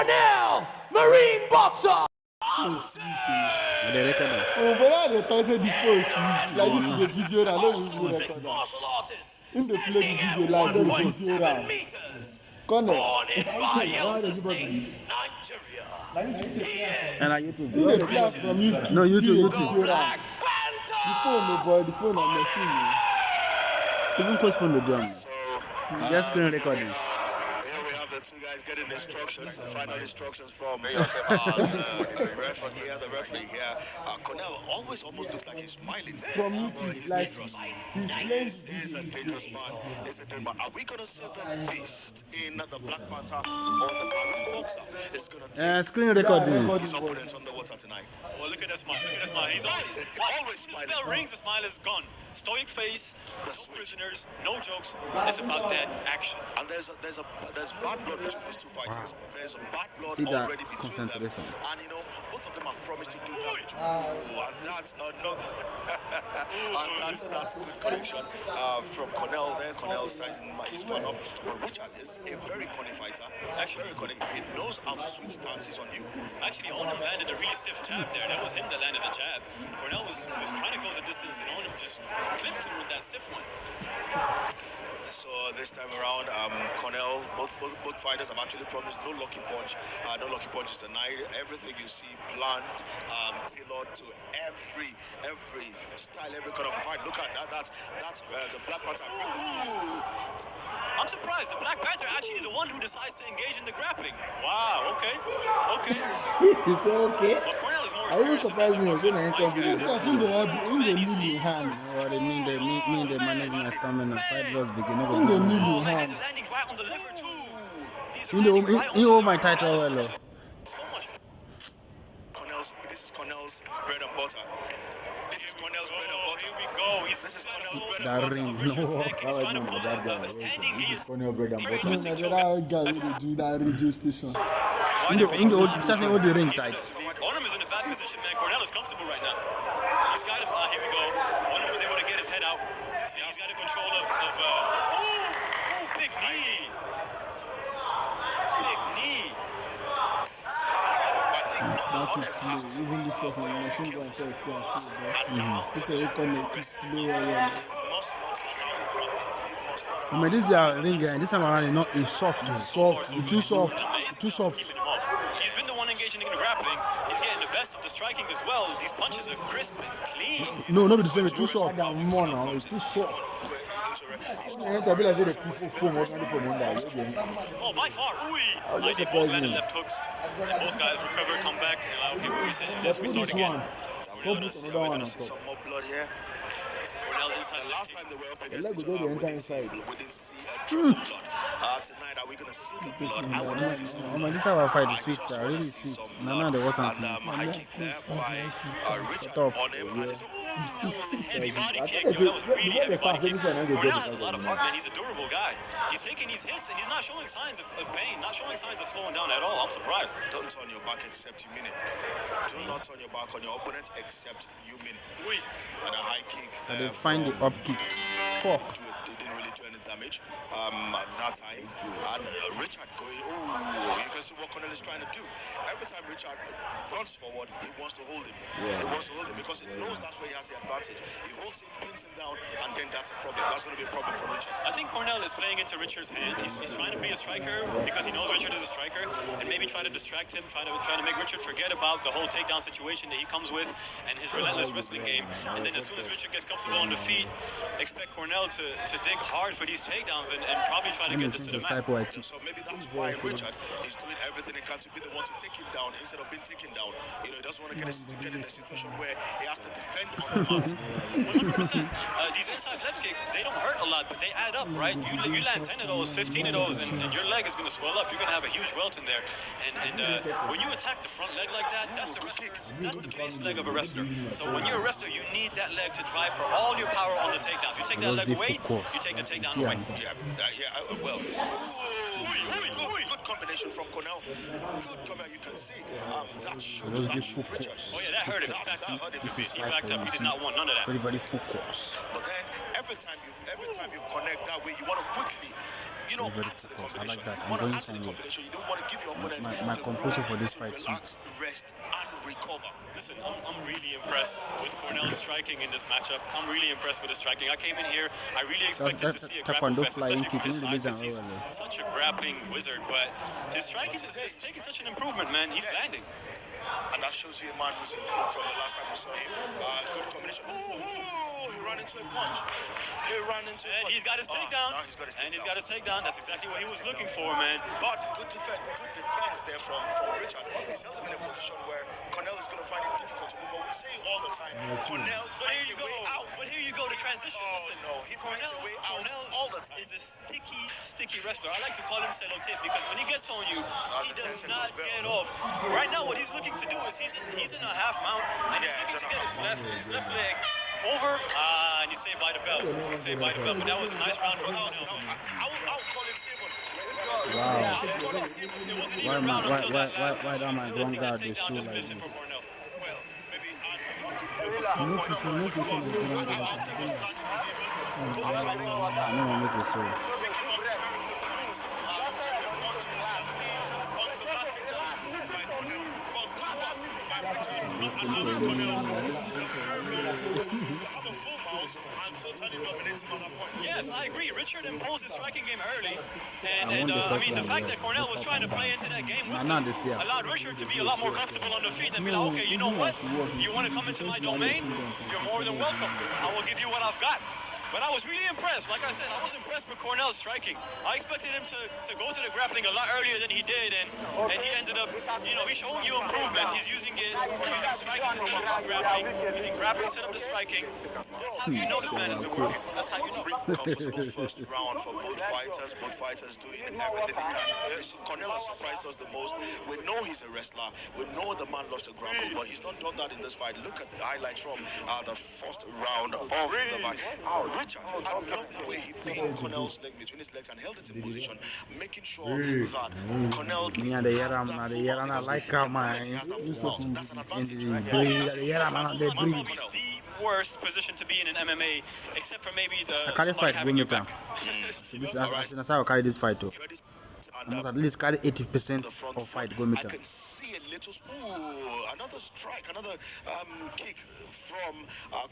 Cornell, Marine boxer. Voilà, the thousand difference. Like this is the video that I know you will record. In the play the video like the video that. Cornell. And I YouTube. In the class from YouTube. No, YouTube. The phone, no boy, the phone on machine. Even coach phone the drum. Just screen recording. The two guys getting instructions, final instructions from the referee here. Cornell almost looks like he's smiling. From YouTube, like he's He's a dangerous man. Are we gonna see the beast in the Black Panther or the Marine boxer? It's gonna take Screen recording. his opponent underwater tonight. Well, look at that smile. He's Always smiling. Bell rings, the smile is gone. Stoic face, no prisoners, no jokes. It's about that action. And there's bad blood between these two fighters. There's a bad blood See that already between them. And both of them have promised to do damage. And that's that's good connection from Cornell there. Cornell sizing his man up. But Richard is a very cunning fighter. Actually, very cunning. He knows how to switch stances on you. Actually, Onum landed a really stiff jab there. That was him that landed the jab. Cornell was trying to close the distance, and Onum just clipped him with that stiff one. So this time around, Cornell, both fighters have actually promised no lucky punch, no lucky punches tonight. Everything you see planned, tailored to every style, every kind of fight. Look at that. That's the Black Panther. Ooh. I'm surprised. The Black Panther actually the one who decides to engage in the grappling. Wow. Okay. It's okay. But Cornell is more I even experienced. surprised me when I come to this. I think they need in hands. What they mean they manage my stamina. Fight just begin. In the middle Oh, and hand. he's landing right on the liver too. These are You landing right on the hold my liver. title well. So much. This is Cornell's bread and butter. This is Cornell's bread and butter. Here we go. This is Cornell's bread and That butter. ring. He's No. trying to pull a standing guillotine. Cornell bread and butter. Very interesting choke. That guy will do that radio station. In the old, certainly all the ring tight. Onum is in a bad position, man. Cornell is comfortable right now. He's got him. Here we go. Onum was able to get his head out. He's got a control of big knee. Big knee. That is slow. Even this person, the machine gun says slow. This is a connect. It's slow. I mean, this is a ring and this time around it's soft. Too soft. Keeping him off. He's been the one engaging in the grappling. He's getting the best of the striking as well. These punches are crisp and clean. No, not the same. It's too soft. More now. It's too soft. Oh, by far. I did both landed left hooks. Both guys recover, come back. Okay, what we saying? Let's restart again. We're gonna see some more blood here. Cornell inside. The last time they were up against Let each go other, the we didn't see a drop of blood. Tonight, are we gonna see the blood? I want to see some I blood. mean, this is how I fight the sweet sir. Really sweet. None of the wasn't And high kick there by Richard Stop. on him. And it's, Heavy body kick. Yo, that was really heavy body kick. Cornell has a lot of heart, man. He's a durable guy. He's taking these hits and he's not showing signs of pain, not showing signs of slowing down at all. I'm surprised. don't turn your back except you mean it. Do not turn your back on your opponent except you mean it. Oui. And a high kick They there. find the up kick. Fuck. They didn't really do any damage at that time. And Richard going, you can see what Cornell is trying to do. Every time Richard runs forward, he wants to hold him. He wants to hold him because he knows that's where he has the advantage. He holds him, pins him down, and then that's a problem. That's going to be a problem for Richard. I think Cornell is playing into Richard's hand. He's trying to be a striker because he knows Richard is a striker, and maybe try to distract him, try to make Richard forget about the whole takedown situation that he comes with and his relentless wrestling game. And then as soon as Richard gets comfortable on the feet, expect Cornell to dig hard for these takedowns and probably try to get this to the mat. So maybe that's why Richard is doing everything he can to be the one to take him down instead of being taken down. He doesn't want to get in a situation where he has to defend on the mat. 100%. These inside leg kicks, they don't hurt a lot, but they add up, right? You land 10 of those, 15 of those, and your leg is going to swell up. You're going to have a huge welt in there. And when you attack the front leg like that, that's the wrestler. That's the base leg of a wrestler. So when you're a wrestler, you need that leg to drive for all your power on the takedown. If you take that leg away, you take the takedown away. Well. Good combination from Cornell. Good combination. You can see that should Richard. Oh yeah, that hurt him. He backed up. He did not want none of that. Very focused. But then every time you connect that way, you want to quickly you know, Very add to the focused. I combination. like that. You I'm want to going add to the somewhere. combination. You don't want to give your opponent My the composure for this moment fight to relax, rest, and recover. Listen, I'm really impressed with Cornell's striking in this matchup. I'm really impressed with his striking. I came in here, I really expected to see a grapple taekwondo fest, flying especially from his kick. side, because he's such a grappling wizard. But his striking is taking such an improvement, man. He's landing. And that shows you a man who's improved from the last time we saw him. Good combination. He ran into a punch. And he's got his takedown. Now he's got his takedown. And he's got his takedown. That's exactly what he was looking for, man. But good defense there from Richard. He's held him in a position where Cornell is going to find it difficult to move. But we say all the time, Cornell finds a way out. But here you go, the transition. Listen, no, he finds a way out all the time. Is a sticky wrestler. I like to call him sellotape because when he gets on you, he does not get off. Right now, what he's looking to do is he's in a half mount and he's looking to get his left leg over. And he's saved by the belt. But that was a nice round from Cornell. I'll call it even. Wow. It wasn't even round until that last why that my ground guard is so like dismissed him this? for Cornell. Make it so. Yes, I agree. Richard imposed his striking game early, and I mean the fact that Cornell was trying to play into that game with him allowed Richard to be a lot more comfortable on the feet and be like, okay, you know what? You want to come into my domain? You're more than welcome. I will give you what I've got. But I was really impressed. Like I said, I was impressed with Cornell's striking. I expected him to go to the grappling a lot earlier than he did, and he ended up, you know, he's showing you improvement. He's using striking to set up the grappling, using grappling to set up the striking. That's how you know this man has been working. That's how you know. Comfortable first round for both fighters doing everything they can. Cornell has surprised us the most. We know he's a wrestler. We know the man loves to grapple, but he's not done that in this fight. Look at the highlights from the first round of the fight. Richard, I love the way he pinned Cornell's leg between his legs and held it in position, making sure that Cornell I like how my that's an advantage. The worst position to be in MMA, except for maybe the carry somebody fight having your going back. That's how I carry this fight too. I must at least carry 80% of fight going I can see a little, another strike, another kick from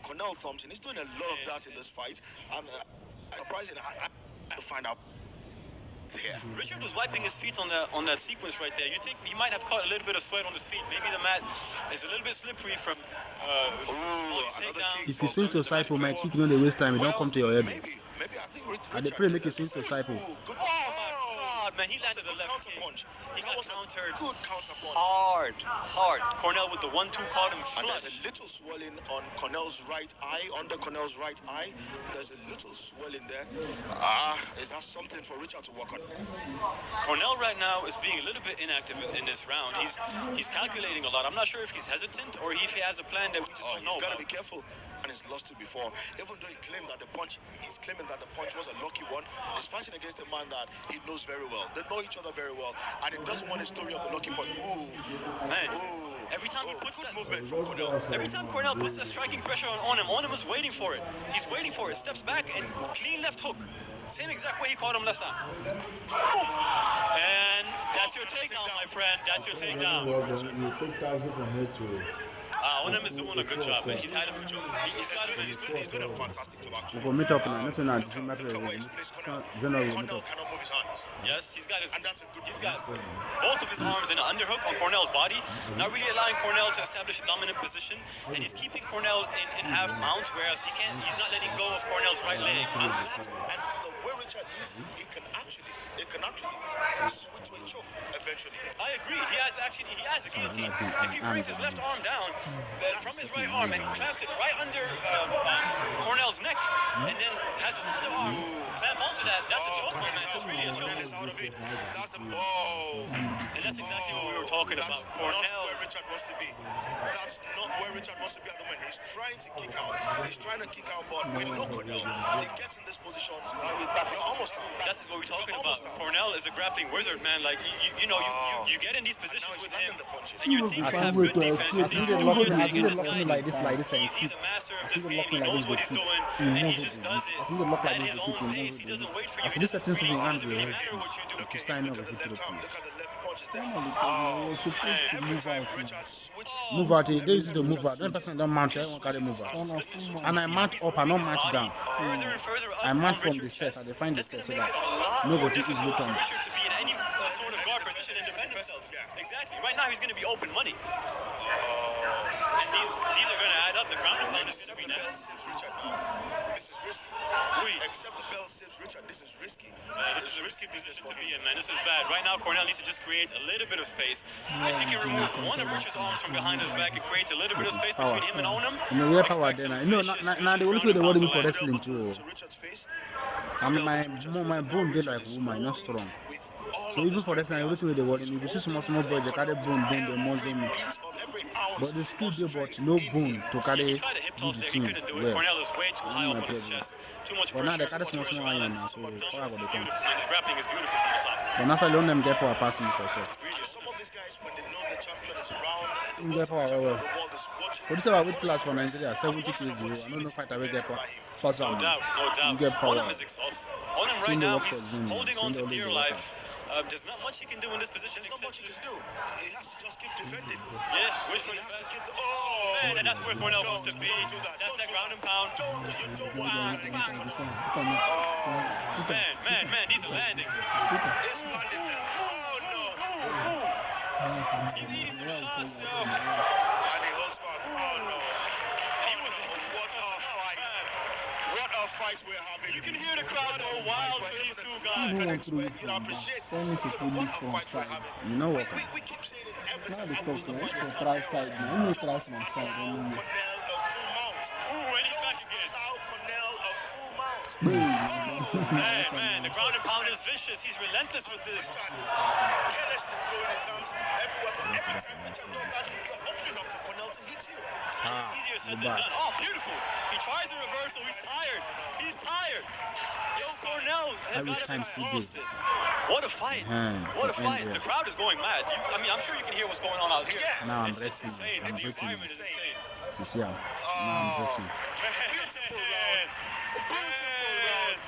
Cornell Thompson. He's doing a lot of that in this fight. And surprising, I find out. Yeah. Richard was wiping his feet on that sequence right there. You think he might have caught a little bit of sweat on his feet. Maybe the mat is a little bit slippery from takedowns. If you sing to Saipo, my kick, you know they waste time. You don't come to your head. Maybe I think Richard. And they pray make it sing to Saipo. Man, he landed a left kick. He got countered Good counter punch. hard. Cornell with the 1-2 caught him And there's a flush. little swelling on Cornell's right eye, under Cornell's right eye. There's a little swelling there. Is that something for Richard to work on? Cornell right now is being a little bit inactive in this round. He's calculating a lot. I'm not sure if he's hesitant or if he has a plan that we just don't know He's got to about. be careful. And he's lost it before. Even though he's claiming that the punch was a lucky one, he's fighting against a man that he knows very well. They know each other very well. And he doesn't want a story of the lucky punch. Man, every time he puts that, movement from Cornell. every time Cornell puts that striking pressure on him is waiting for it. He's waiting for it. Steps back and clean left hook. Same exact way he caught him last time. And that's your takedown, my friend. That's your takedown. Onem is doing a good job, man. He's had a good job. He's doing a fantastic job, actually. We'll meet up now. That's not Look at where he's placed Cornell. Cornell cannot move his hands. Yes, he's got And that's a good he's got both of his arms in an underhook on Cornell's body, not really allowing Cornell to establish a dominant position, and he's keeping Cornell in half mount, whereas he's not letting go of Cornell's right leg. And the way Richard is, it can actually switch to a choke eventually. I agree. He has a guillotine. If he brings his left arm down from his right arm and clamps it right under Cornell's neck, and then has his other arm clamp onto that, that's a choke, man. That's really a choke. That's the And that's exactly what we were talking about. That's not where Richard wants to be. That's not where Richard wants to be at the moment. He's trying to kick out. But we know Cornell. He gets in this position. You're almost out. That's what we're talking about. Cornell is a grappling wizard, man. Like you get in these positions with him, and your team have good defense. I see them locking like this. He's a master of this game. He knows what he's doing, and he just does it at his own pace. He doesn't gonna wait for you. As He this doesn't certain season, really matter what you do. to stand up Look with at the it. left arm. Look at the left punches there. He was supposed to Every move time out. Richard switches. Move out, they use to move out. Then person don't mount, everyone carry move out. And I mount up, I don't mount down. Further and further up I mount on from the Richard's set, chest. I define the That's set so gonna make that it a lot nobody more is difficult look for on. Richard to be in any sort of guard position and defend himself. Exactly. Right now he's gonna be open money. And these are gonna add up. The ground and pound is Except gonna the be bell nasty. saves Richard now. This is risky. Except the bell saves Richard. This is risky. This is a risky business for him, man. This is bad. Right now, Cornell needs to just create a little bit of space. If he can remove one of Richard's arms from behind his back, it creates a little bit of space between him and Onum. You know, we have power then. You know, now they only way they worry me for wrestling too. To Richard's face. I mean, my bone they like woman, not strong. So even for wrestling, every way they worry me. This is small boy, they carry bone, they muzzle me. But the skill they but no bone to carry He tried to hip toss the there. He team. couldn't do it. Well, Cornell is way too high up on his chest. Too much but now they pressure. carry Too much small violence. iron now, so No, power it's go come. beautiful. His grappling is beautiful from the top. But now I don't them get power passing me for sure. Some of these guys, when they know the champion is around, and You the get power well. world is watching. For this our weight class for Nigeria, 70 kg. I don't know fight away get power. Pass No on. doubt, no doubt. You get power. Onum is exhausted. Onum right Team now, work he's for Zoom. holding on to Team dear work. life. There's not much he can do in this position There's not much except he can do. He has to just keep defending. yeah, wish for He the has to best. keep the. Oh, Man, and that's where Cornell wants to be. Don't do that. That's Don't that do ground that. and pound. You don't want to do that against Cornell. Man, these are landing. It's landing there. Oh no. He's eating some shots, yo. And he holds back. Oh no. He was What a fight. What a fight we're having. You can hear the crowd go wild for these two guys. Who wants to You know, appreciate Tennis is what really a from fight we're side. having. You know what? We keep saying it every Now time. the How was talk, the right? fight? So try side now. You know try from side. Cornell a full mount. Ooh, and he's back again. Allow Cornell a full mount. Man, the ground and pound is vicious. He's relentless with this. Richard carelessly throwing his arms everywhere, but every time Richard does that, you're opening up for Cornell to hit you. And it's easier said than done. Oh, beautiful. He tries a reversal. He's tired. He's tired. Yo, Cornell has got to be exhausted. What a fight. What a fight. The crowd is going mad. I'm sure you can hear what's going on out here. Yeah. Now I'm It's resting. insane. I'm The breathing. environment is insane. You see, now I'm breathing. Beautiful round. Beautiful round.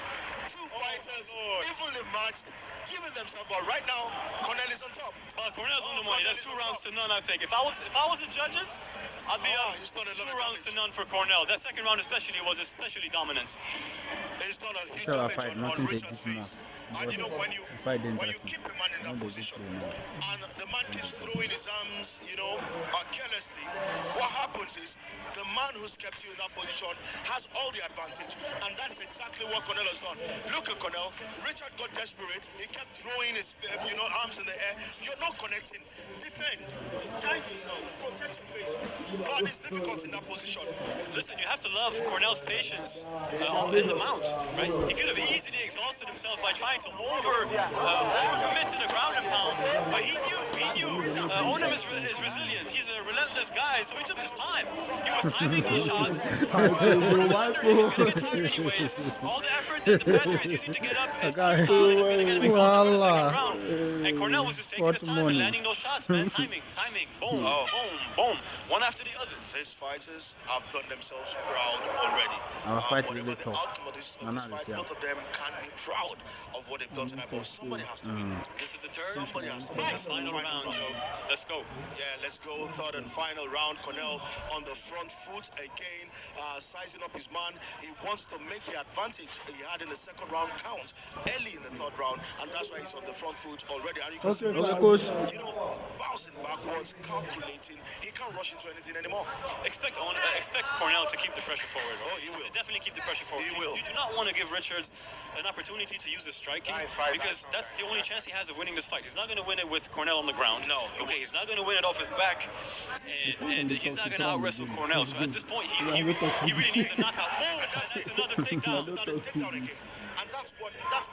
Two fighters, evenly matched, giving themselves. But right now, Cornell is on top. Cornell's on the money. That's 2 rounds to none, I think. If I was the judges, I'd be he's done a lot 2 of rounds to damage. none for Cornell. That second round especially was especially dominant. He's done a huge So I damage fight, on nothing to Richard's teach face. us. And you know, when you Fight keep interesting. the man in that Don't position, do this and the man keeps throwing his arms, carelessly, what happens is the man who's kept you in that position has all the advantage. And that's exactly what Cornell has done. Look at Cornell. Richard got desperate. He kept throwing his arms in the air. You're not connecting. Defend. Fight yourself. Protect your face. But it's difficult in that position. Listen, you have to love Cornell's patience in the mount, right? He could have easily exhausted himself by trying to overcommit to the ground and pound, but he knew. Onum is resilient. He's a relentless guy, so he took his time. He was timing these shots. He's gonna get tired anyways. All the effort that the brother is using to get up is futile, and he's gonna get him exhausted for the second round. And Cornell was just taking his time and landing those shots, man. Timing. Boom, boom. One after the other. These fighters have done themselves proud already. Our fight is Whatever really the tough. outcome of this No, fight, yeah. both of them can be proud of what they've done tonight. But somebody has to win. This is the third Somebody has to win. and final round, Joe. Let's go. Yeah, let's go. Third and final round. Cornell on the front foot again, sizing up his man. He wants to make the advantage he had in the second round count early in the third round, and that's why he's on the front foot already. And you can see, Okay, coach. bouncing backwards, calculating. He can't rush into anything anymore. Expect Cornell to keep the pressure forward. Oh, he will. Definitely keep the pressure forward. He will. You do not want to give Richards an opportunity to use his striking because that's the only chance he has of winning this fight. He's not going to win it with Cornell on the ground. No. Okay, he's not going to win it off his back, and he's not going to out-wrestle Cornell. So at this point, he really needs a knockout. Oh, that's another takedown. Another takedown again. And that's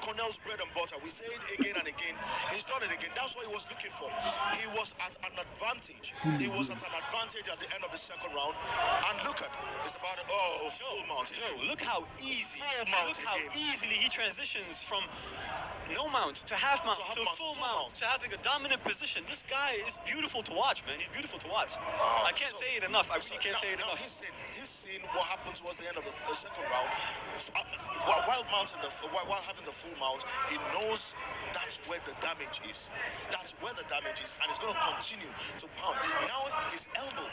Cornell's bread and butter. We say it again and again. He's done it again. That's what he was looking for. He was at an advantage. He was at an advantage at the end of the second round. And look at, it's about, full mount. Joe, look how easy, easily he transitions from no mount to half mount to full mount to having a dominant position. This guy is beautiful to watch, man. He's beautiful to watch. I can't say it enough. I really can't say it enough. He's seen what happened towards the end of the second round. While having the full mount, he knows that's where the damage is. That's where the damage is, and he's going to continue to pound. Now his elbow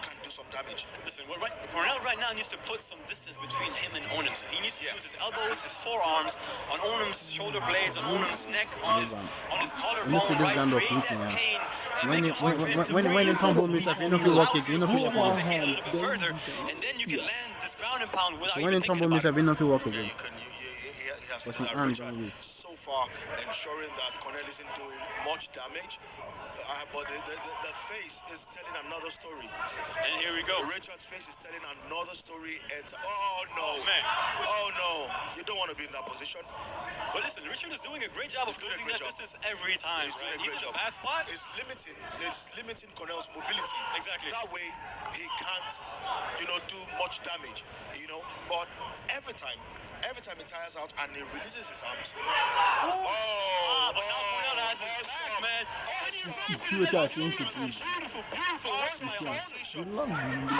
can do some damage. Listen, Cornell right now needs to put some distance between him and Onum. So he needs to use his elbows, his forearms, on Onum's shoulder blades, on Onum's neck, on his collarbone, right? Create that pain and make it hard for him to when it tumble me, you know, feel walking, you know, feel push him off a little bit further, and then you can land this ground and pound without when even it tumble thinking me, about it. you know, feel walking. He has to Richard so far ensuring that Cornell isn't doing much damage, but the face is telling another story. And here we go. Richard's face is telling another story. Oh no, man. Oh no, you don't want to be in that position. But listen, Richard is doing a great job of closing that distance every time. He's doing a He's great in job. a bad spot. It's limiting Cornell's mobility. Exactly. That way he can't, do much damage. But every time he tires out and he releases his arms. But now Cornell has his back, man.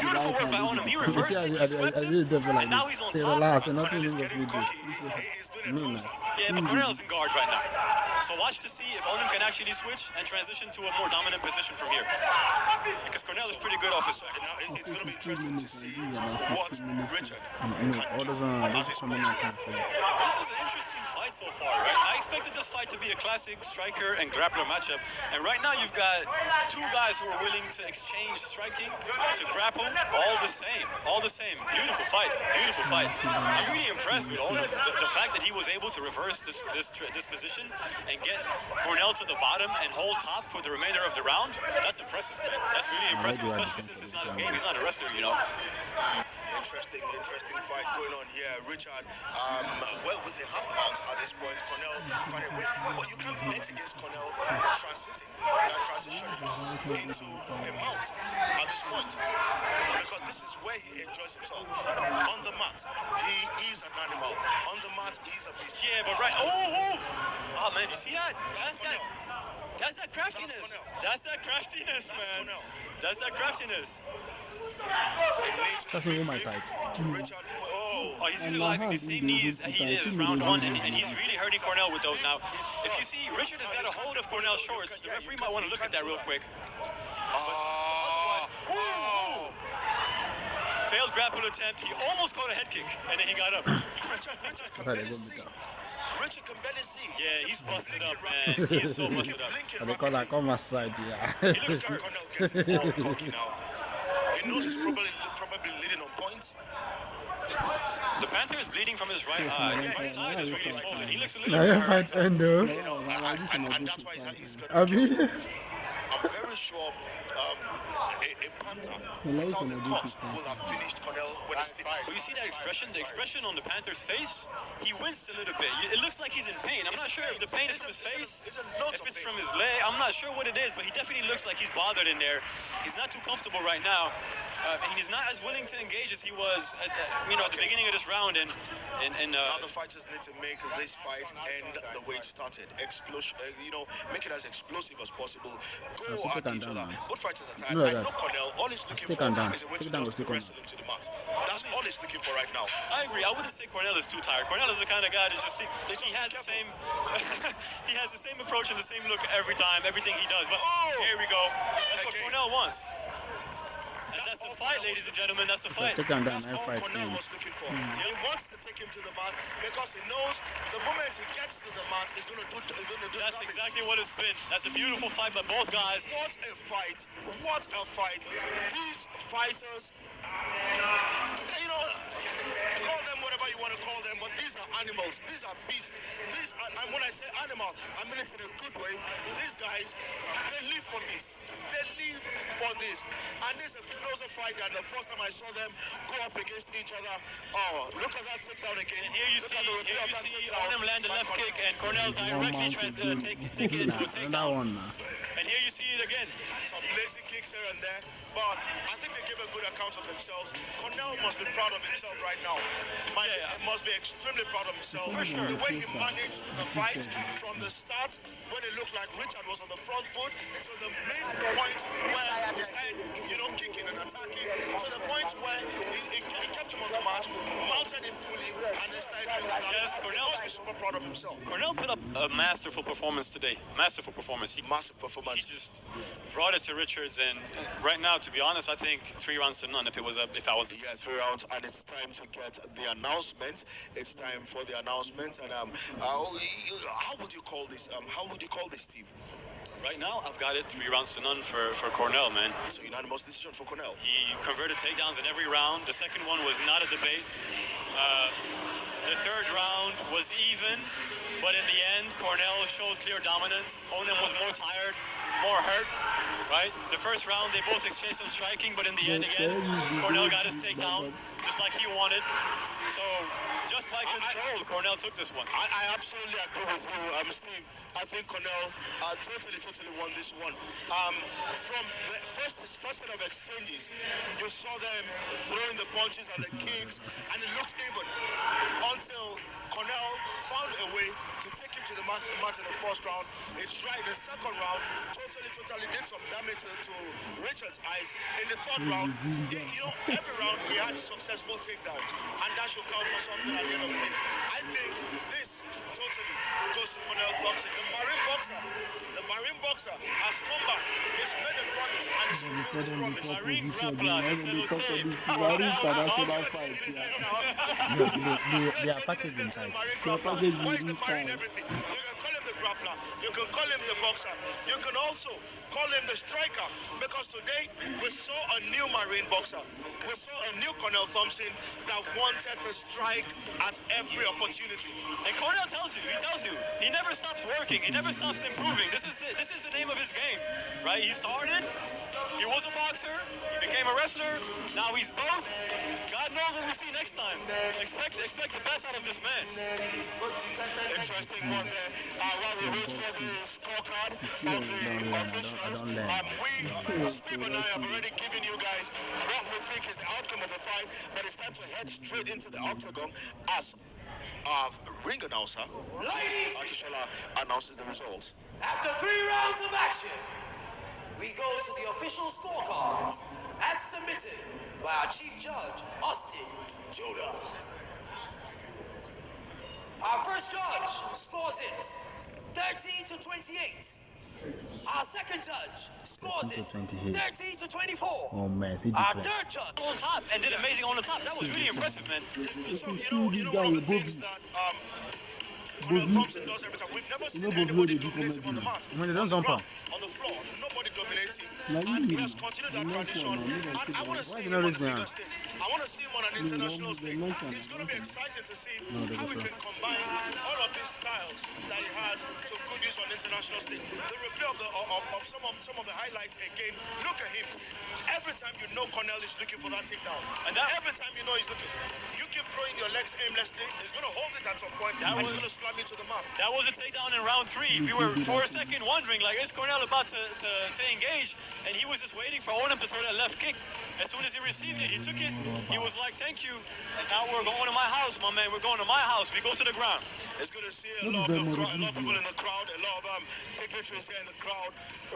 Beautiful work by Onum. He reversed it, he swept it, and now he's on top. Yeah, but Cornell's in guard right now. So watch to see if Onum can actually switch and transition to a more dominant position from here. Because Cornell is pretty good off his side. Now it's going to be interesting to see what Richard can do at this point. This is an interesting fight so far, right? I expected this fight to be a classic striker and grappler matchup. And right now you've got two guys who are willing to exchange striking, to grapple, all the same. Beautiful fight. I'm really impressed with Onum. The fact that he was able to reverse this position and get Cornell to the bottom and hold top for the remainder of the round, that's impressive, man. That's really impressive, especially since it's not his game. He's not a wrestler, Interesting fight going on here. Richard, with the half mount at this point, Cornell finding a way. But you can't bet against Cornell transitioning into a mount at this point. Because this is where he enjoys himself. On the mat, he is an animal. On the mat, he's a beast. Yeah, but right. Oh, man, you see that? That's that craftiness. That's that craftiness, man. That's that craftiness. That's not my fight. Richard, he's utilizing the same knees that he did in round one, and he's really hurting Cornell with those now. If you see, Richard has got a hold of Cornell's shorts. The referee might want to look at that real quick. Failed grapple attempt. He almost caught a head kick, and then he got up. Richard can barely see. Yeah, he's busted up, man. He is so busted up. They call that on my side, He looks hurt. Cornell gets all cocky now. He knows he's probably leading on points. The Panther is bleeding from his right eye. His right side is really swollen. He looks a little Now bit fight hurt. end And that's why he's got to be careful. I'm very sure a Panther without the cut will have finished Cornell when he slipped. But you see that expression? The expression on the Panther's face? He winced a little bit. It looks like he's in pain. I'm not sure if the pain is from his face, if it's from his leg. I'm not sure what it is, but he definitely looks like he's bothered in there. He's not too comfortable right now. And he's not as willing to engage as he was at the beginning of this round. Now the fighters need to make this fight end the way it started. Explosion, make it as explosive as possible. Go at each other. Both fighters are tired. I know Cornell, all he's looking for is a way to just wrestle him to the mat. That's all he's looking for right now. I agree. I wouldn't say Cornell is too tired. Cornell is the kind of guy to just see. He has the same. He has the same approach and the same look every time, everything he does. But here we go. That's what Cornell wants. And that's the fight, ladies and gentlemen. That's the fight. That's all Cornell was looking for. He wants to take him to the mat because he knows the moment he gets to the mat, he's going to do That's damage. exactly what it's been. That's a beautiful fight by both guys. What a fight. What a fight. These fighters, call them whatever you want to call them, but these are animals. These are beasts. And when I say animal, I mean it in a good way. These guys, they live for this. They live for this. And this is a closer fight than the first time I saw them go up against each other. Oh, look at that takedown again. And here you see Onum land a left kick, and Cornell directly take it into a takedown. And here you see it again. Some lazy kicks here and there, but I think they gave a good account of themselves. Cornell must be proud of himself right now. He must be extremely proud of himself. For sure. The way he managed the fight from the start, when it looked like Richard was on the front foot, to the midpoint where he started, kicking and attacking, to the point where he kept him on the mat, mounted him fully, and decided that Yes, he Cornell- must be super proud of himself. Cornell put up a masterful performance today. Masterful performance. He Massive He performance. just brought it to Richards, and right now, to be honest, I think 3 rounds to none. If I was, Yeah, 3 rounds, and it's time to get the announcement. It's time for the announcement, and how would you call this? How would you call this, Steve? right now, I've got it 3 rounds to none for Cornell, man. So unanimous decision for Cornell. He converted takedowns in every round. The second one was not a debate. The third round was even, but in the end, Cornell showed clear dominance. Onem was more tired, more hurt, right? The first round, they both exchanged some striking, but in the end, again, Cornell got his takedown, just like he wanted. So, just by control, Cornell took this one. I absolutely agree with you, Steve. I think Cornell totally won this one. From the first set of exchanges, you saw them throwing the punches and the kicks, and it looked even until Cornell found a way to take him to the mat in the first round. It tried the second round, totally did some damage to Richard's eyes. In the third round, every round he had successful takedowns, and that should count for something at the end of the day. I think this totally goes to Cornell Thompson. The Marine boxer has come back. He's made a promise, and he's fulfilled his promise. Marine grappler, this little tape. International fight. They are packaged in tight. Marine They are grappler. packaged Why is the in Marine tight. everything? You can call him the grappler. You can call him the boxer. You can also call him the striker, because today we saw a new Marine boxer. We saw a new Cornell Thompson that wanted to strike at every opportunity. And Cornell tells you, he never stops working, he never stops improving. This is the name of his game, right? He started, he was a boxer, he became a wrestler, now he's both. God knows what we see next time. Expect the best out of this man. Interesting one there. While we wait for the scorecard of the officials, Steve and I have already given you guys what we think is the outcome of the fight, but it's time to head straight into the octagon as our ring announcer, Ladies, Akishola, announces the results. after 3 rounds of action, we go to the official scorecards as submitted by our chief judge, Austin Judah. Our first judge scores it 30-28. Our second judge scores it 30-24. Oh man, see Our different. third judge On top, and did amazing on the top. That was really impressive, man. So, You you know see this one guy of the with things Bobby. that Cornell Thompson does every time. We've never seen Bobby anybody Bobby dominate him on the mat. When they don't On the jump ground, on the floor, nobody dominates him. Like And you. he has continued that tradition. And I want to see you him on notice the now? bigger stage. I want to see him on an international stage. It's going to be exciting to see how he can combine all of his styles that he has to good use on international stage. The replay of some of the highlights again. Look at him. Every time you know Cornell is looking for that takedown. And that- every time you know he's looking, you keep throwing your legs aimlessly. He's going to hold it at some point, That and he's was- going to slam you to the mat. That was a takedown in round 3. We were for a second wondering, like, is Cornell about to engage? And he was just waiting for Onem to throw that left kick. As soon as he received it, he took it. He was like, thank you. And now we're going to my house, my man. We're going to my house. We go to the ground. It's good to see a lot of people in the crowd, a lot of dignitaries here in the crowd,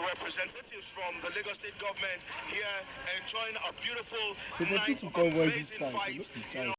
representatives from the Lagos State government here enjoying a beautiful So the night people of can watch this amazing fight. fights. Look at